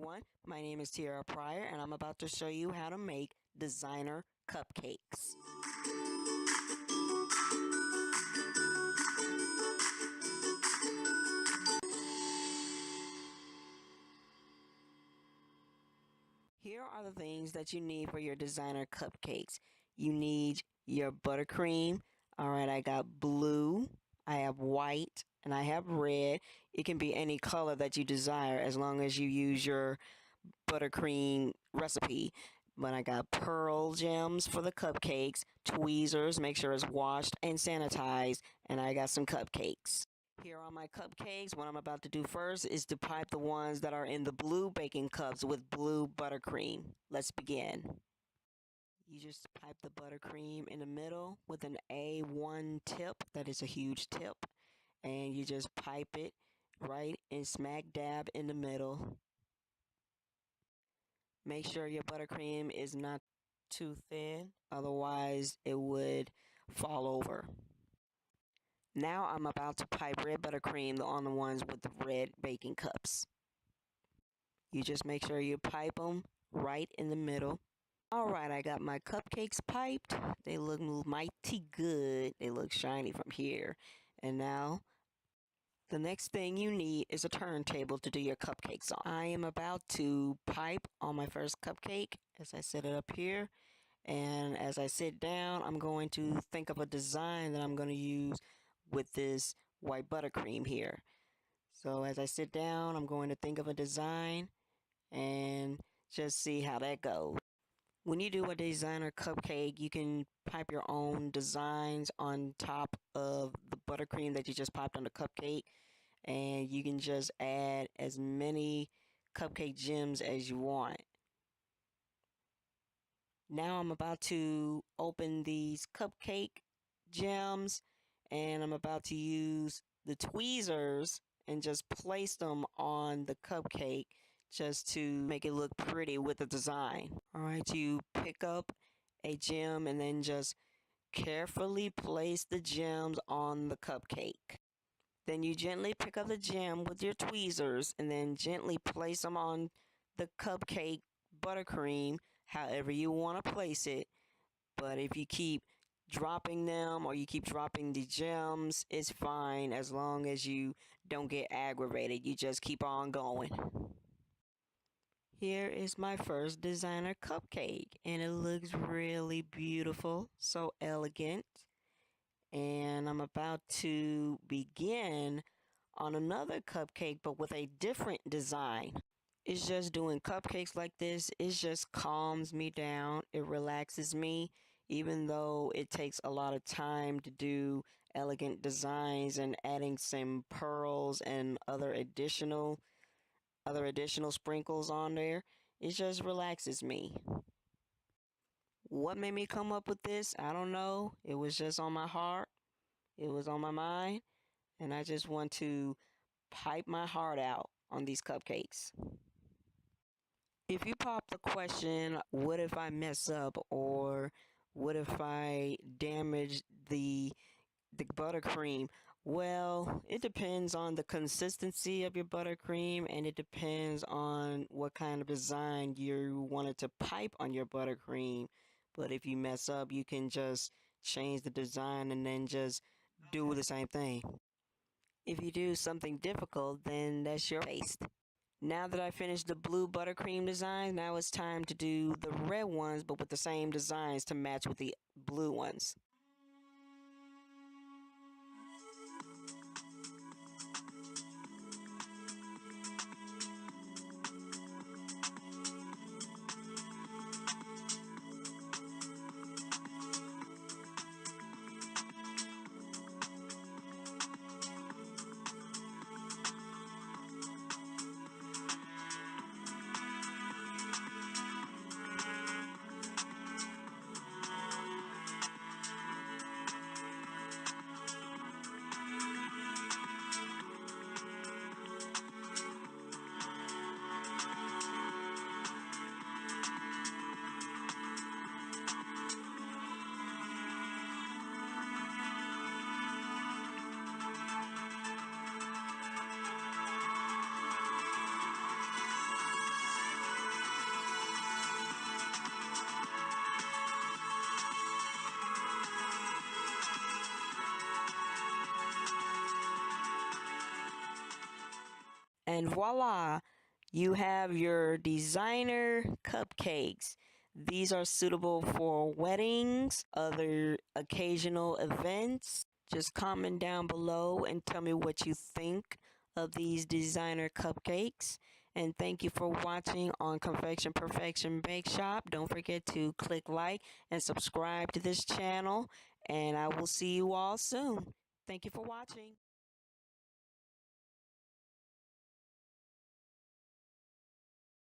everyone, my name is Tiara Pryor and I'm about to show you how to make designer cupcakes. Here are the things that you need for your designer cupcakes. You need your buttercream. Alright, I got blue, I have white, and I have red. It can be any color that you desire as long as you use your buttercream recipe. But I got pearl gems for the cupcakes, tweezers, make sure it's washed and sanitized, and I got some cupcakes. Here are my cupcakes. What I'm about to do first is to pipe the ones that are in the blue baking cups with blue buttercream. Let's begin. You just pipe the buttercream in the middle with an A1 tip, that is a huge tip, and you just pipe it right and smack dab in the middle. Make sure your buttercream is not too thin, otherwise it would fall over. Now I'm about to pipe red buttercream on the ones with the red baking cups. You just make sure you pipe them right in the middle. Alright, I got my cupcakes piped. They look mighty good. They look shiny from here. And now, the next thing you need is a turntable to do your cupcakes on. I am about to pipe on my first cupcake as I set it up here. And as I sit down, I'm going to think of a design that I'm going to use with this white buttercream here. So as I sit down, I'm going to think of a design and just see how that goes. When you do a designer cupcake, you can pipe your own designs on top of the buttercream that you just piped on the cupcake, and you can just add as many cupcake gems as you want. Now I'm about to open these cupcake gems, and I'm about to use the tweezers and just place them on the cupcake just to make it look pretty with the design. Alright, you pick up a gem and then just carefully place the gems on the cupcake. Then you gently pick up the gem with your tweezers and then gently place them on the cupcake buttercream however you want to place it. But if you keep dropping them or you keep dropping the gems, it's fine as long as you don't get aggravated. You just keep on going. Here is my first designer cupcake, and it looks really beautiful, so elegant. And I'm about to begin on another cupcake, but with a different design. It's just doing cupcakes like this, it just calms me down, it relaxes me, even though it takes a lot of time to do elegant designs and adding some pearls and other additional sprinkles on there. It just relaxes me. What made me come up with this? I don't know. It was just on my heart. It was on my mind. And I just want to pipe my heart out on these cupcakes. If you pop the question, what if I mess up, or what if I damage the buttercream? Well, it depends on the consistency of your buttercream, and it depends on what kind of design you wanted to pipe on your buttercream. But if you mess up, you can just change the design and then just do the same thing. If you do something difficult, then that's your taste. Now that I finished the blue buttercream designs, now it's time to do the red ones, but with the same designs to match with the blue ones. And voila, you have your designer cupcakes. These are suitable for weddings, other occasional events. Just comment down below and tell me what you think of these designer cupcakes. And thank you for watching on Confection Perfection Bake Shop. Don't forget to click like and subscribe to this channel. And I will see you all soon. Thank you for watching.